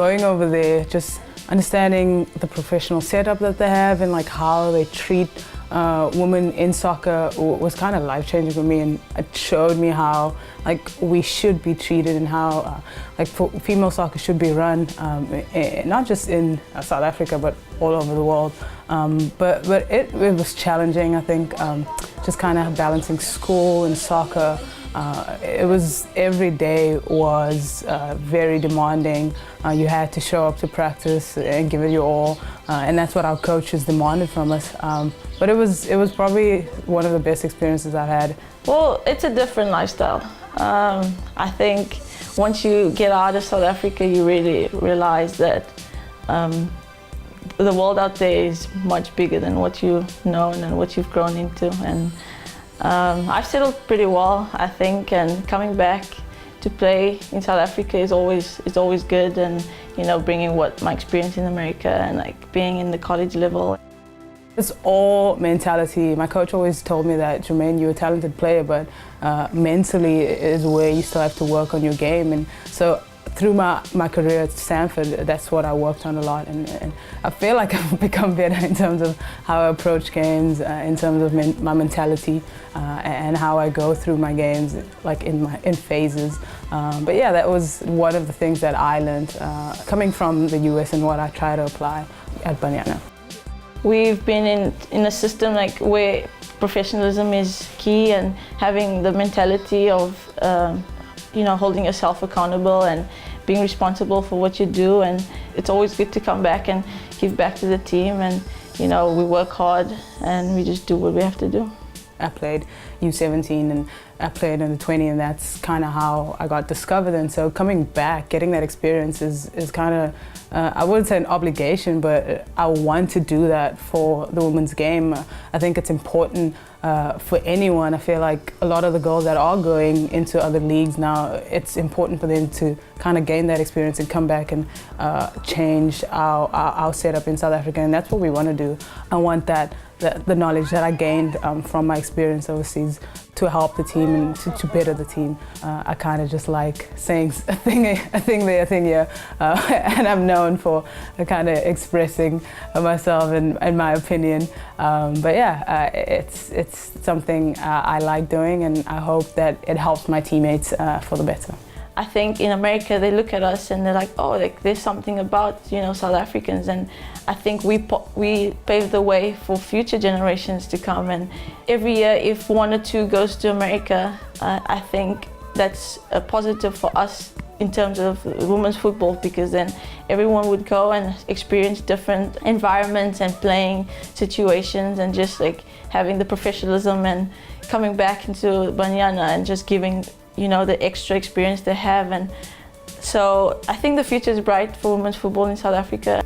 going over there, just understanding the professional setup that they have and like how they treat women in soccer was kind of life-changing for me, and it showed me how like we should be treated and how like female soccer should be run, not just in South Africa but all over the world. But it was challenging, I think, just kind of balancing school and soccer. Every day was very demanding. You had to show up to practice and give it your all, and that's what our coaches demanded from us. But it was probably one of the best experiences I've had. Well, it's a different lifestyle. I think once you get out of South Africa, you really realize that the world out there is much bigger than what you know and what you've grown into. And I've settled pretty well, I think, and coming back to play in South Africa is always good, and you know, bringing what my experience in America and like being in the college level. It's all mentality. My coach always told me that, Jermaine, you're a talented player, but mentally is where you still have to work on your game. And so through my career at Stanford, that's what I worked on a lot, and I feel like I've become better in terms of how I approach games, in terms of my mentality, and how I go through my games, like in phases. But yeah, that was one of the things that I learned coming from the US and what I try to apply at Banyana. We've been in a system like where professionalism is key, and having the mentality of you know, holding yourself accountable and being responsible for what you do. And it's always good to come back and give back to the team, and you know, we work hard and we just do what we have to do. I played U17 and I played under 20, and that's kind of how I got discovered. And so coming back, getting that experience is kind of, I wouldn't say an obligation, but I want to do that for the women's game. I think it's important for anyone. I feel like a lot of the girls that are going into other leagues now, it's important for them to kind of gain that experience and come back and change our setup in South Africa, and that's what we want to do. I want the knowledge that I gained from my experience overseas to help the team and to better the team. I kind of just like saying a thing there, a thing here, and I'm known for kind of expressing myself and my opinion. But yeah, it's something I like doing, and I hope that it helps my teammates for the better. I think in America they look at us and they're like, oh, like there's something about, you know, South Africans, and I think we pave the way for future generations to come. And every year, if one or two goes to America, I think that's a positive for us in terms of women's football, because then everyone would go and experience different environments and playing situations, and just like having the professionalism and coming back into Banyana and just giving, you know, the extra experience they have. And so I think the future is bright for women's football in South Africa.